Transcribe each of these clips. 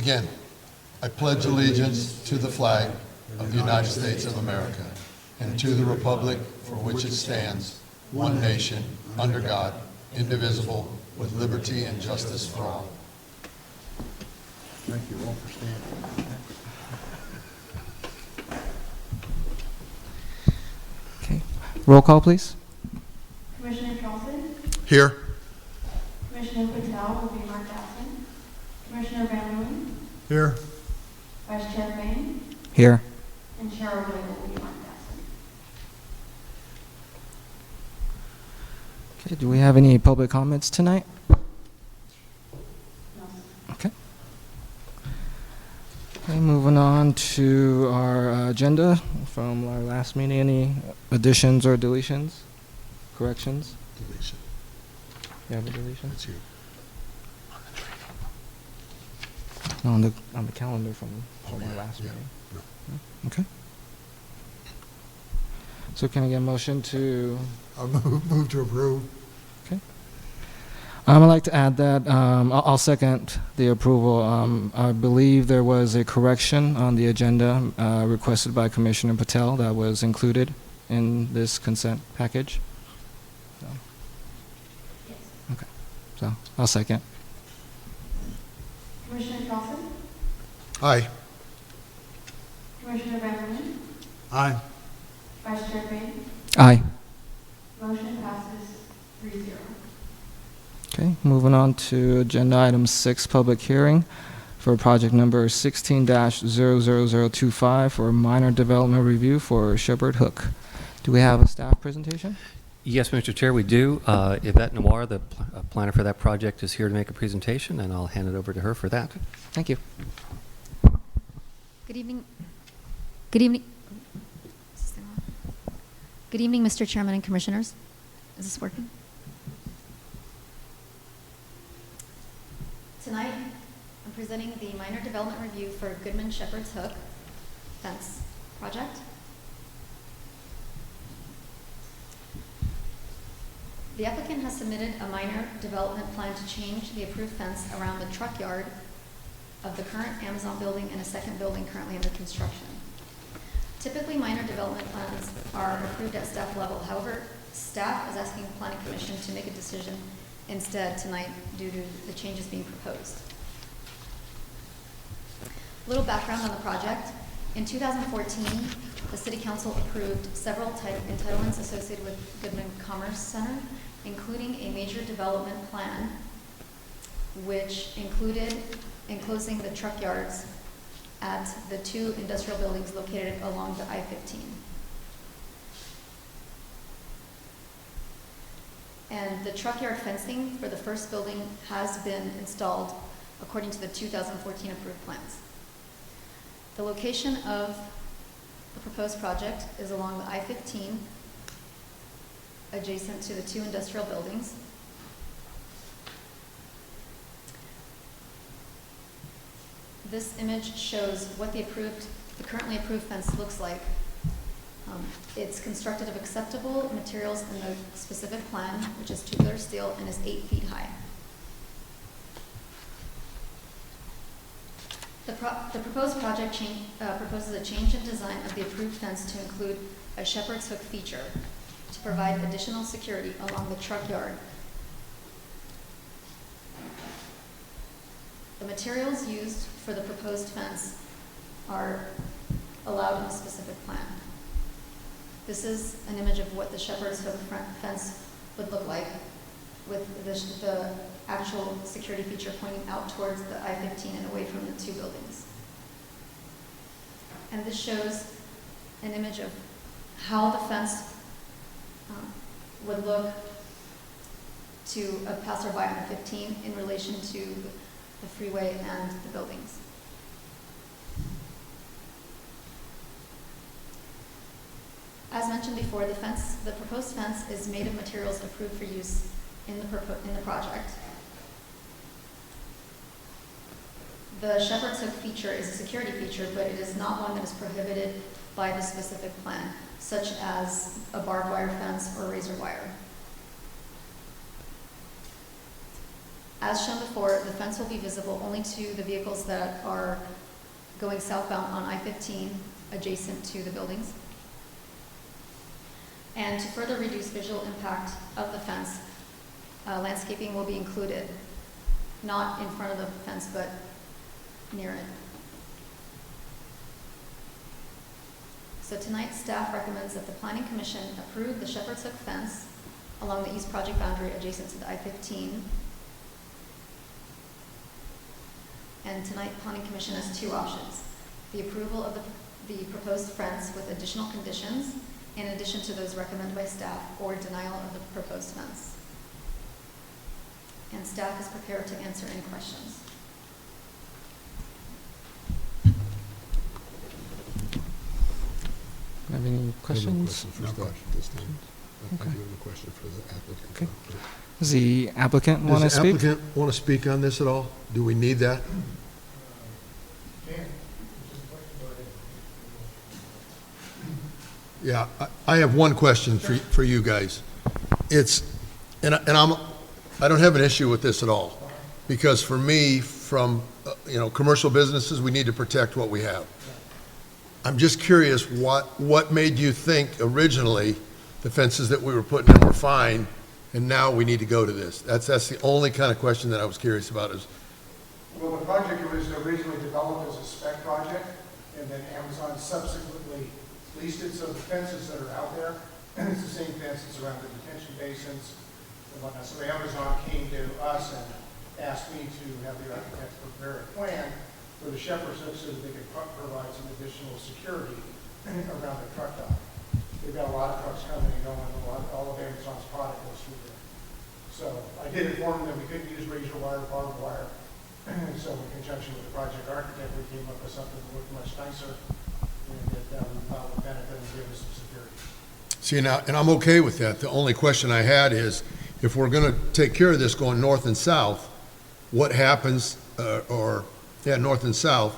Again, I pledge allegiance to the flag of the United States of America and to the republic for which it stands, one nation, under God, indivisible, with liberty and justice for all. Thank you all for standing. Okay. Roll call, please. Commissioner Charleston? Here. Commissioner Patel will be Mark Dawson. Commissioner Van Loon? Here. Vice Chair Bain? Here. And Chair Roy will be Mark Dawson. Okay. Do we have any public comments tonight? No. Okay. Okay, moving on to our agenda from our last meeting. Any additions or deletions? Corrections? Deletion. You have a deletion? That's you. No, on the calendar from our last meeting. No. No? Okay. So can I get a motion to? I'll move to approve. Okay. I'd like to add that I'll second the approval. I believe there was a correction on the agenda requested by Commissioner Patel that was included in this consent package. So, Yes. okay. So I'll second. Commissioner Charleston? Aye. Commissioner Van Loon? Aye. Vice Chair Bain? Aye. Motion passes 3-0. Okay. Moving on to agenda item 6, public hearing for project number 16-00025 for minor development review for Shepherd Hook. Do we have a staff presentation? Yes, Mr. Chair, we do. Yvette Noir, the planner for that project, is here to make a presentation, and I'll hand it over to her for that. Thank you. Good evening. Good evening. Good evening, Mr. Chairman and Commissioners. Is this working? Tonight, I'm presenting the minor development review for Goodman Shepherd's Hook fence project. The applicant has submitted a minor development plan to change the approved fence around the truck yard of the current Amazon building and a second building currently under construction. Typically, minor development plans are approved at staff level. However, staff is asking the Planning Commission to make a decision instead tonight due to the changes being proposed. A little background on the project. In 2014, the City Council approved several entitlements associated with Goodman Commerce Center, including a major development plan, which included enclosing the truck yards at the 2 industrial buildings located along the I-15. And the truck yard fencing for the first building has been installed according to the 2014 approved plans. The location of the proposed project is along the I-15, adjacent to the 2 industrial buildings. This image shows what the currently approved fence looks like. It's constructed of acceptable materials in the specific plan, which is tubular steel and is 8 feet high. The proposed project proposes a change in design of the approved fence to include a shepherd's hook feature to provide additional security along the truck yard. The materials used for the proposed fence are allowed in a specific plan. This is an image of what the shepherd's hook fence would look like, with the actual security feature pointing out towards the I-15 and away from the 2 buildings. And this shows an image of how the fence would look to a passerby on the 15 in relation to the freeway and the buildings. As mentioned before, the proposed fence is made of materials approved for use in the project. The shepherd's hook feature is a security feature, but it is not one that is prohibited by the specific plan, such as a barbed wire fence or razor wire. As shown before, the fence will be visible only to the vehicles that are going southbound on I-15 adjacent to the buildings. And to further reduce visual impact of the fence, landscaping will be included, not in front of the fence, but near it. So tonight, staff recommends that the Planning Commission approve the Shepherd's Hook fence along the east project boundary adjacent to the I-15. And tonight, Planning Commission has two options: the approval of the proposed fence with additional conditions, in addition to those recommended by staff, or denial of the proposed fence. And staff is prepared to answer any questions. Have any questions? for staff this time. I do have a question for the applicant. Okay. Does the applicant want to Does the speak? applicant want to speak on this at all? Do we need that? Yeah, I have one question for you guys. It's, and I don't have an issue with this at all, because for me, from, commercial businesses, we need to protect what we have. I'm just curious, what made you think originally the fences that we were putting in were fine, and now we need to go to this? That's the only kind of question that I was curious about is, Well, the project was originally developed as a spec project, and then Amazon subsequently leased it, so the fences that are out there, it's the same fence that's around the detention basins and whatnot. So Amazon came to us and asked me to have the architect prepare a plan for the Shepherd's Hook so that they could provide some additional security around the truck dock. They've got a lot of trucks coming and going, all of Amazon's product goes through there. So I did inform them we couldn't use razor wire, barbed wire. So in conjunction with the project architect, we came up with something that looked much nicer and that we thought would benefit and give us some security. see, now, and I'm okay with that. The only question I had is, if we're going to take care of this going north and south, what happens, north and south,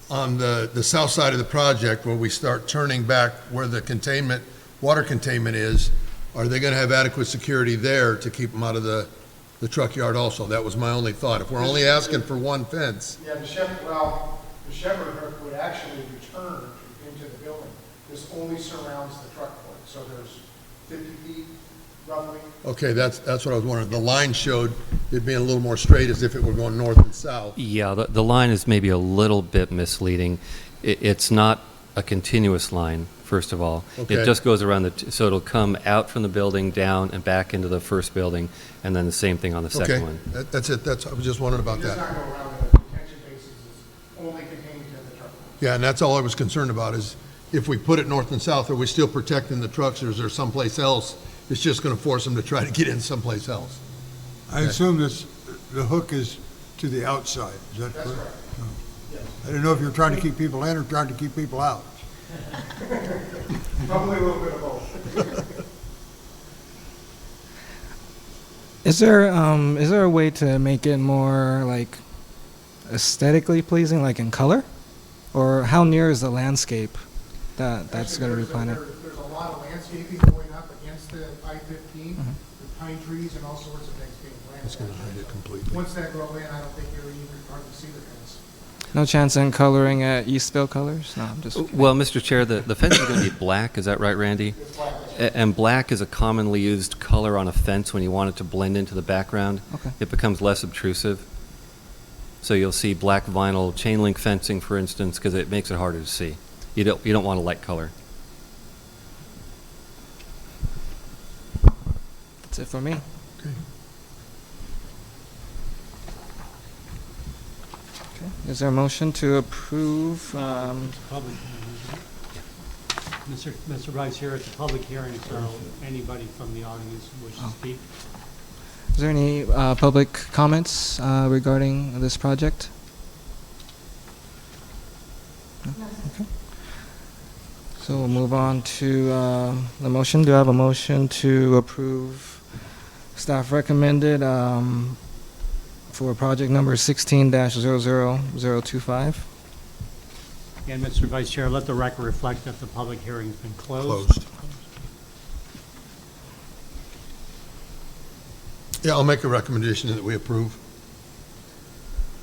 on the south side of the project where we start turning back where the containment, water containment is, are they going to have adequate security there to keep them out of the truck yard also? That was my only thought. If we're only asking for one fence, Yeah, the Shepherd Hook would actually return into the building. This only surrounds the truck court, so there's 50 feet roughly. okay, that's what I was wondering. The line showed it being a little more straight as if it were going north and south. Yeah, the line is maybe a little bit misleading. It's not a continuous line, first of all. Okay. It just goes around so it'll come out from the building, down, and back into the first building, and then the same thing on the Okay, second one. that's it. I was just wondering about It does that. not go around the detention basins, it's only contained to the truck court. Yeah, and that's all I was concerned about is if we put it north and south, are we still protecting the trucks, or is there someplace else it's just going to force them to try to get in someplace else? I assume the hook is to the outside, is that That's correct? correct. Yes. I didn't know if you're trying to keep people in or trying to keep people out. Probably a little bit of both. Is there a way to make it more like aesthetically pleasing, like in color, or how near is the landscape that's Actually, going to be there's planted? There's a lot of landscaping going up against the I-15, with pine trees and all sorts of things being planted. It's going to hide it completely. Once that grow in, I don't think you'll even hardly see the fence. No chance in coloring at Eastville colors? No, I'm just. Well, Mr. Chair, the fence is going to be black, is that right, Randy? It's black. And black is a commonly used color on a fence when you want it to blend into the background. Okay. It becomes less obtrusive. So you'll see black vinyl chain link fencing, for instance, because it makes it harder to see. You don't want a light color. That's it for me. Okay. Okay. Is there a motion to approve? Public, Mr. Vice Chair, it's a public hearing, so anybody from the audience who wishes to speak. Is there any public comments regarding this project? No? Okay. So we'll move on to the motion. Do I have a motion to approve staff recommended for project number 16-00025? And Mr. Vice Chair, let the record reflect that the public hearing's been closed. Closed. Yeah, I'll make a recommendation that we approve.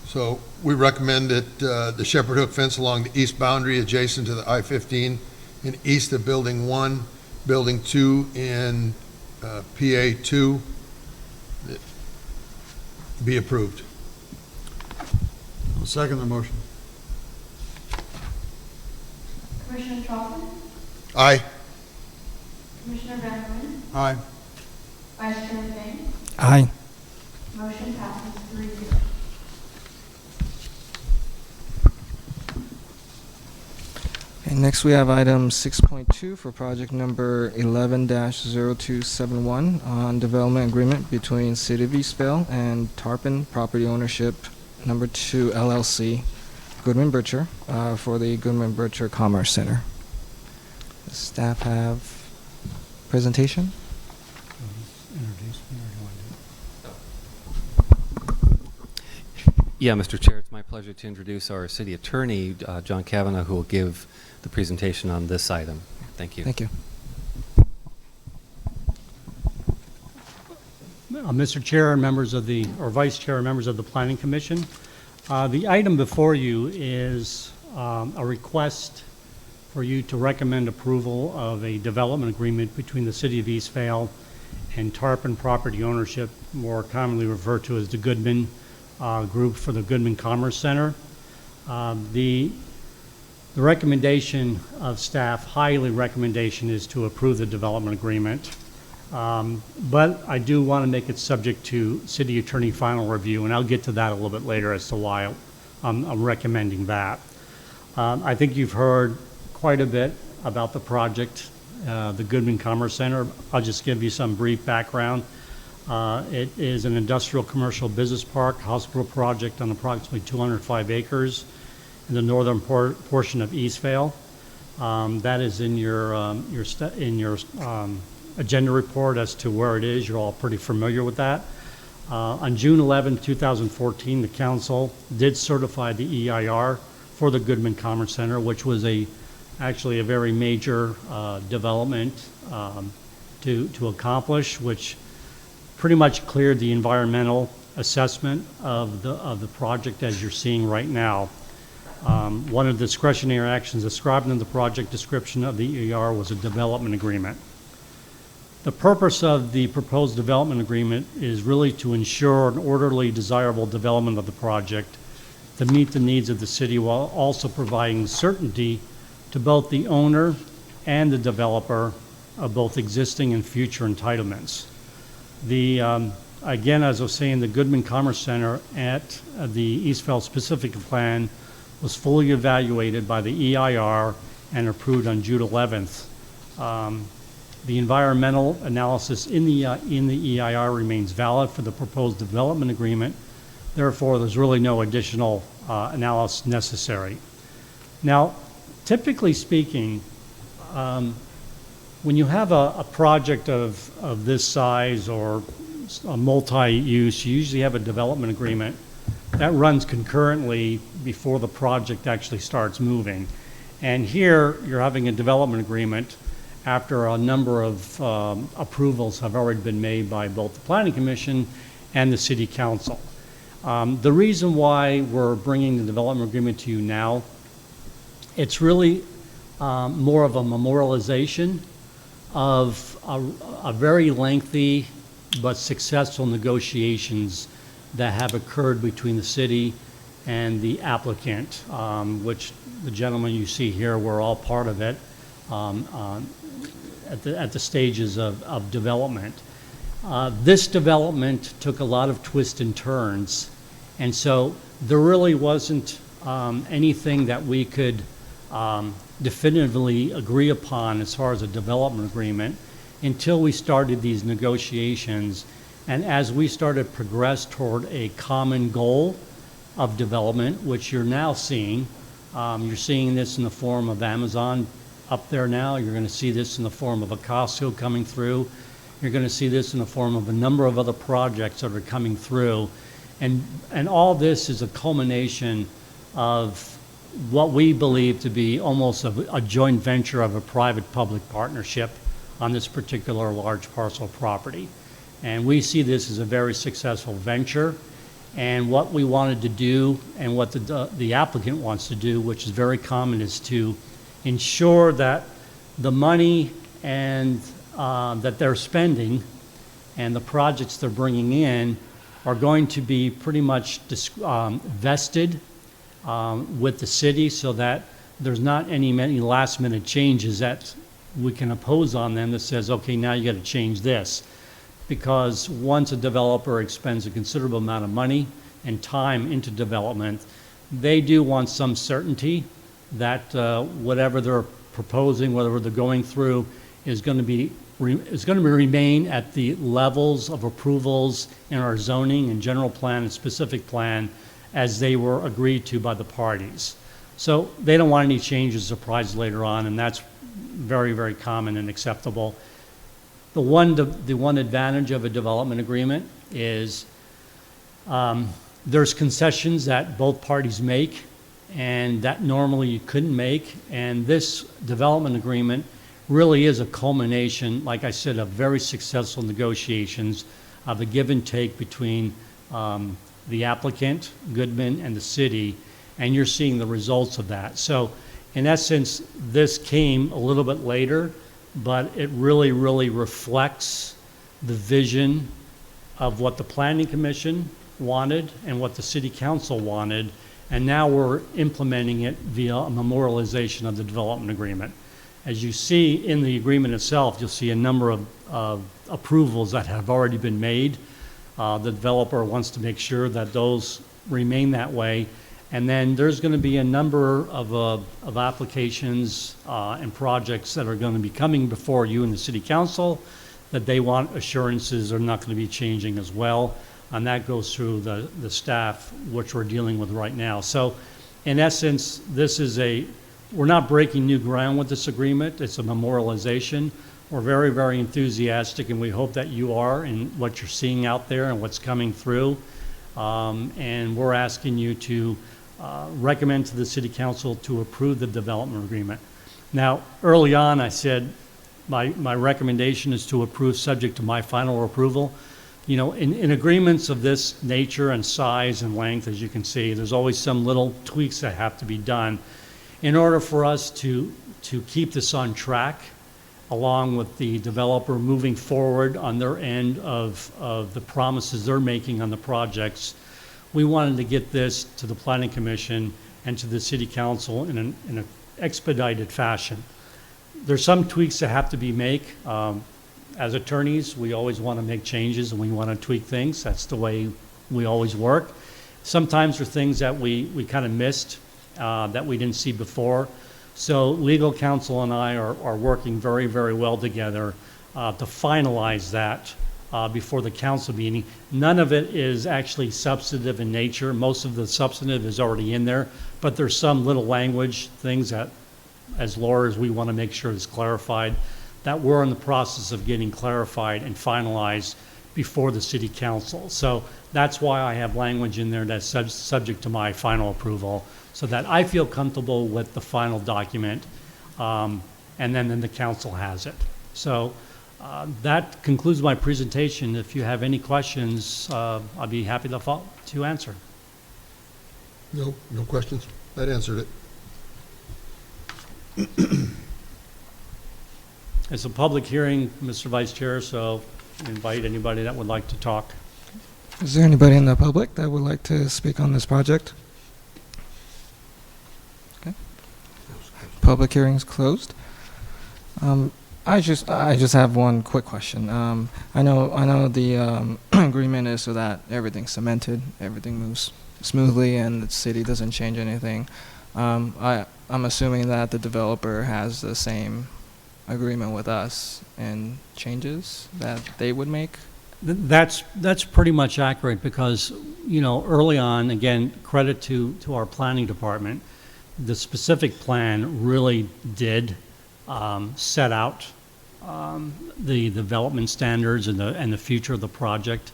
So we recommend that the Shepherd Hook fence along the east boundary adjacent to the I-15 and east of Building 1, Building 2 in PA2 be approved. I'll second the motion. Commissioner Charlton? Aye. Commissioner Van Horn? Aye. Vice Chair Finn? Aye. Motion passes 3-0. Okay, next we have item 6.2 for project number 11-0271 on development agreement between City of Eastvale and Tarpon Property Ownership Number 2 LLC, Goodman Butcher, for the Goodman Butcher Commerce Center. Does staff have presentation? Yeah, Mr. Chair, it's my pleasure to introduce our city attorney, John Kavanaugh, who will give the presentation on this item. Thank you. Thank you. Mr. Chair and members of the, or Vice Chair and members of the Planning Commission, the item before you is a request for you to recommend approval of a development agreement between the City of Eastvale and Tarpon Property Ownership, more commonly referred to as the Goodman Group for the Goodman Commerce Center. The recommendation of staff, highly recommendation, is to approve the development agreement. But I do want to make it subject to city attorney final review, and I'll get to that a little bit later as to why I'm recommending that. I think you've heard quite a bit about the project, the Goodman Commerce Center. I'll just give you some brief background. It is an industrial commercial business park hospital project on approximately 205 acres in the northern portion of Eastvale. That is in your agenda report as to where it is. You're all pretty familiar with that. On June 11, 2014, the council did certify the EIR for the Goodman Commerce Center, which was actually a very major development to accomplish, which pretty much cleared the environmental assessment of the project as you're seeing right now. One of the discretionary actions described in the project description of the EIR was a development agreement. The purpose of the proposed development agreement is really to ensure an orderly, desirable development of the project to meet the needs of the city while also providing certainty to both the owner and the developer of both existing and future entitlements. Again, as I was saying, the Goodman Commerce Center at the Eastvale specific plan was fully evaluated by the EIR and approved on June 11th. The environmental analysis in the EIR remains valid for the proposed development agreement. Therefore, there's really no additional analysis necessary. Now, typically speaking, when you have a project of this size or a multi-use, you usually have a development agreement that runs concurrently before the project actually starts moving. And here, you're having a development agreement after a number of approvals have already been made by both the Planning Commission and the City Council. The reason why we're bringing the development agreement to you now, it's really more of a memorialization of a very lengthy but successful negotiations that have occurred between the city and the applicant, which the gentlemen you see here were all part of it at the stages of development. This development took a lot of twists and turns, and so there really wasn't anything that we could definitively agree upon as far as a development agreement until we started these negotiations. And as we started to progress toward a common goal of development, which you're now seeing, you're seeing this in the form of Amazon up there now. You're going to see this in the form of a Costco coming through. You're going to see this in the form of a number of other projects that are coming through. And all this is a culmination of what we believe to be almost a joint venture of a private-public partnership on this particular large parcel of property. And we see this as a very successful venture. And what we wanted to do, and what the applicant wants to do, which is very common, is to ensure that the money and that they're spending and the projects they're bringing in are going to be pretty much vested with the city, so that there's not many last minute changes that we can impose on them that says, okay, now you got to change this. Because once a developer expends a considerable amount of money and time into development, they do want some certainty that whatever they're proposing, whatever they're going through, is going to remain at the levels of approvals in our zoning and general plan and specific plan as they were agreed to by the parties. So they don't want any changes, surprise later on, and that's very, very common and acceptable. The one advantage of a development agreement is there's concessions that both parties make, and that normally you couldn't make. And this development agreement really is a culmination, like I said, of very successful negotiations of a give and take between the applicant, Goodman, and the city, and you're seeing the results of that. So in essence, this came a little bit later, but it really, really reflects the vision of what the Planning Commission wanted and what the City Council wanted, and now we're implementing it via a memorialization of the development agreement. As you see in the agreement itself, you'll see a number of approvals that have already been made. The developer wants to make sure that those remain that way. And then there's going to be a number of applications and projects that are going to be coming before you and the City Council that they want assurances are not going to be changing as well. And that goes through the staff, which we're dealing with right now. So in essence, we're not breaking new ground with this agreement. It's a memorialization. We're very, very enthusiastic, and we hope that you are in what you're seeing out there and what's coming through. And we're asking you to recommend to the City Council to approve the development agreement. Now, early on, I said my recommendation is to approve subject to my final approval. You know, in agreements of this nature and size and length, as you can see, there's always some little tweaks that have to be done in order for us to keep this on track, along with the developer moving forward on their end of the promises they're making on the projects. We wanted to get this to the Planning Commission and to the City Council in an expedited fashion. There's some tweaks that have to be made. As attorneys, we always want to make changes and we want to tweak things. That's the way we always work. Sometimes there are things that we kind of missed that we didn't see before. So legal counsel and I are working very, very well together to finalize that before the council meeting. None of it is actually substantive in nature. Most of the substantive is already in there, but there's some little language things that, as lawyers, we want to make sure is clarified, that we're in the process of getting clarified and finalized before the City Council. So that's why I have language in there that's subject to my final approval, so that I feel comfortable with the final document, and then the council has it. So that concludes my presentation. If you have any questions, I'd be happy to answer. No questions? That answered it. It's a public hearing, Mr. Vice Chair, so invite anybody that would like to talk. Is there anybody in the public that would like to speak on this project? Okay. Public hearing's closed. I just have one quick question. I know the agreement is so that everything's cemented, everything moves smoothly, and the city doesn't change anything. I'm assuming that the developer has the same agreement with us and changes that they would make. That's pretty much accurate, because, you know, early on, again, credit to our planning department, the specific plan really did set out the development standards and the future of the project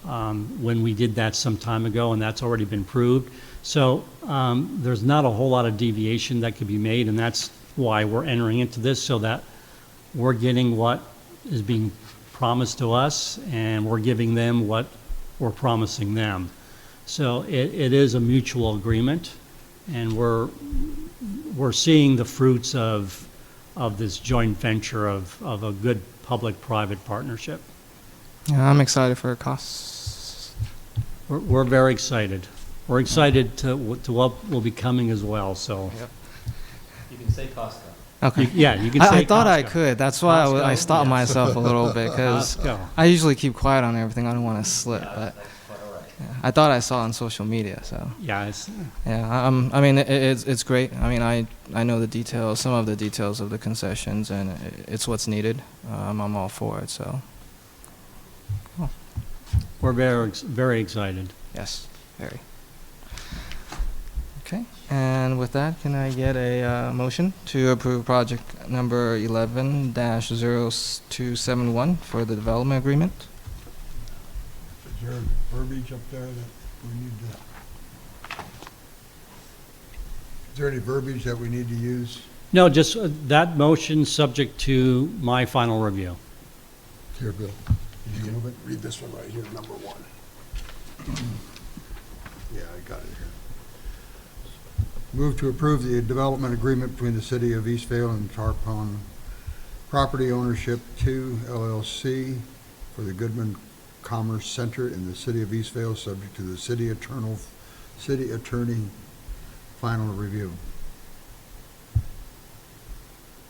when we did that some time ago, and that's already been proved. So there's not a whole lot of deviation that could be made, and that's why we're entering into this, so that we're getting what is being promised to us, and we're giving them what we're promising them. So it is a mutual agreement, and we're seeing the fruits of this joint venture of a good public-private partnership. Yeah, I'm excited for the costs. We're very excited. We're excited to what will be coming as well, so. You can say Costco. Okay. Yeah, you can say I thought I Costco. could. That's why I Costco, stopped yes. myself a little bit because Costco. I usually keep quiet on everything. I don't want to slip, but yeah, I thought I saw it on social media. So Yeah, it's, yeah, I mean it's great. I mean I know the details, some of the details of the concessions, and it's what's needed. I'm all for it. So we're very excited. yes, very. Okay, and with that, can I get a motion to approve project number 11-0271 for the development agreement? Is there verbiage up there that we need to? Is there any verbiage that we need to use? No, just that motion subject to my final review. Here, Bill. Did you move it? Read this one right here, number 1. Yeah, I got it here. Move to approve the development agreement between the City of Eastvale and Tarpon Property Ownership 2 LLC for the Goodman Commerce Center in the City of Eastvale, subject to the city attorney final review.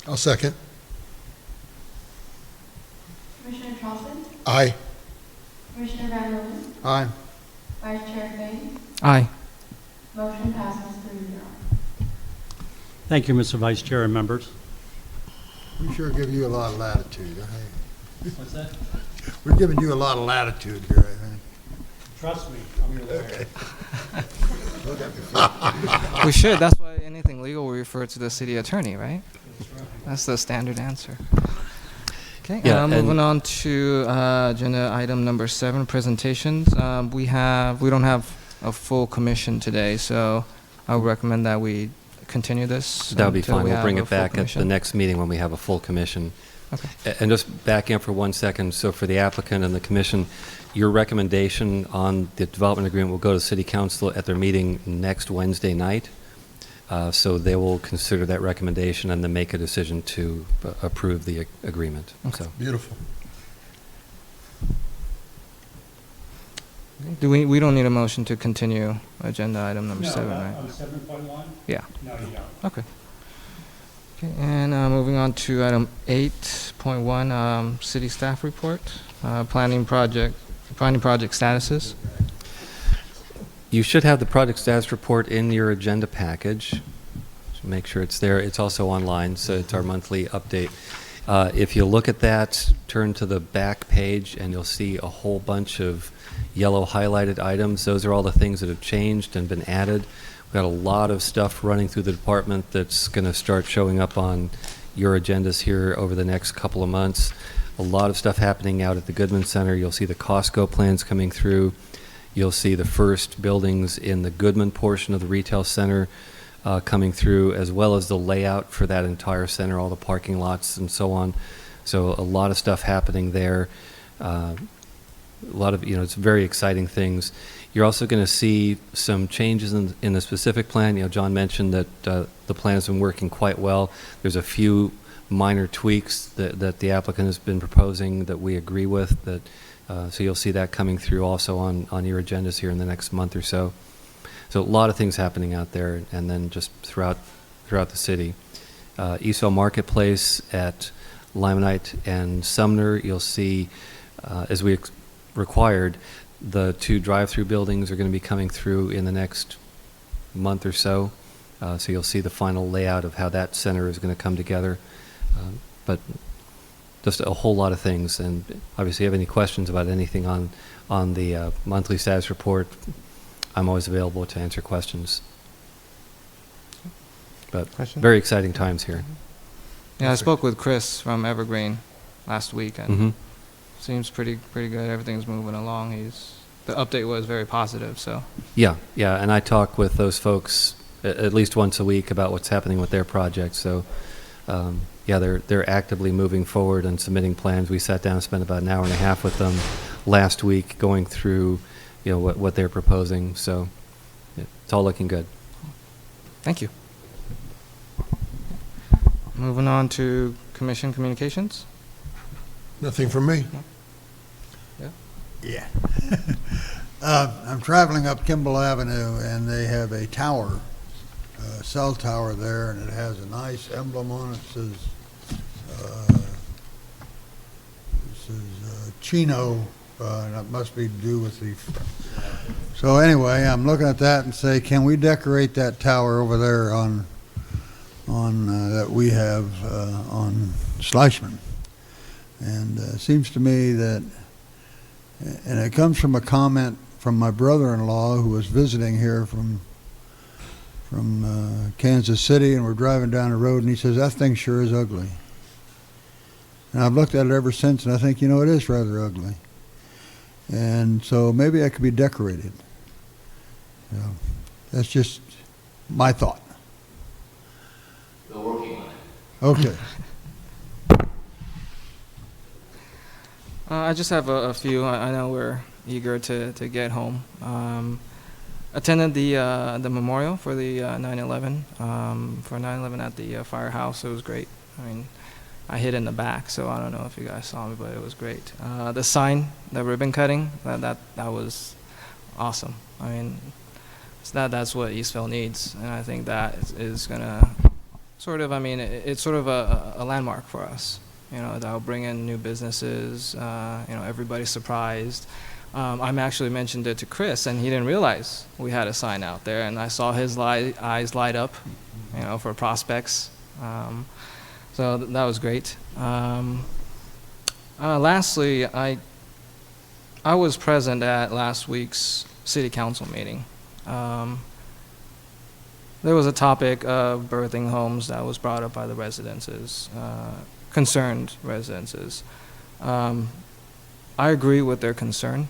I'll second. Commissioner Charleston? Aye. Commissioner Van Loden? Aye. Vice Chair Gay? Aye. Motion passes 3-0. Thank you, Mr. Vice Chair and members. We sure give you a lot of latitude. What's that? We're giving you a lot of latitude here, I think. Trust me, I'm your lawyer. We should. That's why anything legal we refer to the city attorney, right? That's the standard answer. Okay, Yeah, moving and- on to agenda item number 7, presentations. We don't have a full commission today, so I would recommend that we continue this. That would be until fine. we We'll have bring a it full back at the commission. next meeting when we have a full commission. Okay. And just backing up for 1 second, so for the applicant and the commission, your recommendation on the development agreement will go to City Council at their meeting next Wednesday night. So they will consider that recommendation and then make a decision to approve the agreement. Okay. So Beautiful. We don't need a motion to continue agenda item number 7, right? 7.1? Yeah. No, you don't. Okay. Okay, and moving on to item 8.1, city staff report, planning project statuses. you should have the project status report in your agenda package. So make sure it's there. It's also online, so it's our monthly update. If you look at that, turn to the back page, and you'll see a whole bunch of yellow highlighted items. Those are all the things that have changed and been added. We've got a lot of stuff running through the department that's going to start showing up on your agendas here over the next couple of months. A lot of stuff happening out at the Goodman Center. You'll see the Costco plans coming through. You'll see the first buildings in the Goodman portion of the retail center coming through, as well as the layout for that entire center, all the parking lots and so on. So a lot of stuff happening there. A lot of, it's very exciting things. You're also going to see some changes in the specific plan. John mentioned that the plan has been working quite well. There's a few minor tweaks that the applicant has been proposing that we agree with. So you'll see that coming through also on your agendas here in the next month or so. So a lot of things happening out there, and then just throughout the city. Eastvale Marketplace at Limonite and Sumner, you'll see, as we required, the 2 drive-through buildings are going to be coming through in the next month or so. So you'll see the final layout of how that center is going to come together. But just a whole lot of things. And obviously, if you have any questions about anything on the monthly status report, I'm always available to answer questions. But Question? very exciting times here. Yeah, I spoke with Chris from Evergreen last week, and Mhm. seems pretty good. Everything's moving along. The update was very positive. So Yeah, and I talk with those folks at least once a week about what's happening with their projects. So yeah, they're actively moving forward and submitting plans. We sat down and spent about an hour and a half with them last week going through, you know, what they're proposing. So it's all looking good. Thank you. Moving on to Commission Communications. Nothing from me. Yeah. I'm traveling up Kimball Avenue, and they have a tower, a cell tower there, and it has a nice emblem on it. It says Chino, and it must be to do with the... So anyway, I'm looking at that and say, can we decorate that tower over there on that we have on Schleichman? And it seems to me that, and it comes from a comment from my brother-in-law who was visiting here from Kansas City, and we're driving down the road, and he says, that thing sure is ugly. And I've looked at it ever since, and I think, you know, it is rather ugly. And so maybe it could be decorated. So that's just my thought. We're working on it. Okay. I just have a few. I know we're eager to get home. Attended the memorial for the 9/11 for 9/11 at the firehouse. It was great. I mean, I hid in the back, so I don't know if you guys saw me, but it was great. The sign, the ribbon cutting, that was awesome. I mean, that's what Eastville needs, and I think that is gonna sort of. I mean, it's sort of a landmark for us. You know, that'll bring in new businesses. You know, everybody's surprised. I actually mentioned it to Chris, and he didn't realize we had a sign out there, and I saw his eyes light up, you know, for prospects. So that was great. Lastly, I was present at last week's city council meeting. There was a topic of birthing homes that was brought up by the residences, concerned residences. I agree with their concern.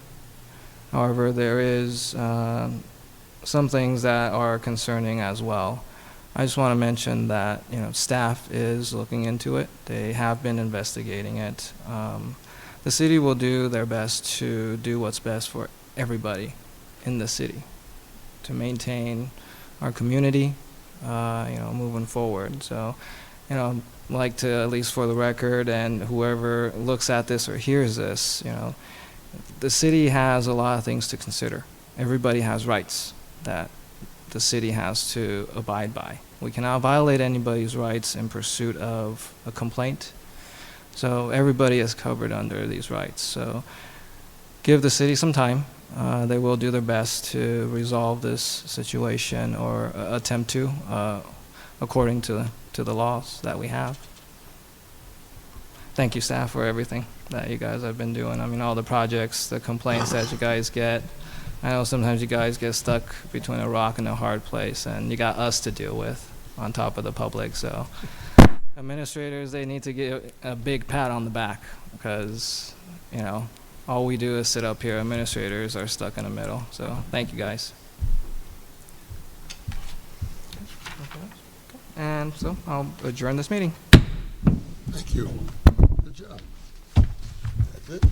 However, there is some things that are concerning as well. I just want to mention that, you know, staff is looking into it. They have been investigating it. The city will do their best to do what's best for everybody in the city to maintain our community, you know, moving forward. So, you know, I'd like to, at least for the record, and whoever looks at this or hears this, you know, the city has a lot of things to consider. Everybody has rights that the city has to abide by. We cannot violate anybody's rights in pursuit of a complaint. So everybody is covered under these rights. So give the city some time. They will do their best to resolve this situation or attempt to, according to the laws that we have. Thank you, staff, for everything that you guys have been doing. I mean, all the projects, the complaints that you guys get. I know sometimes you guys get stuck between a rock and a hard place, and you got us to deal with on top of the public. So administrators, they need to get a big pat on the back because, you know, all we do is sit up here. Administrators are stuck in the middle. So thank you, guys. And so I'll adjourn this meeting. Thank you. Good job. That's it.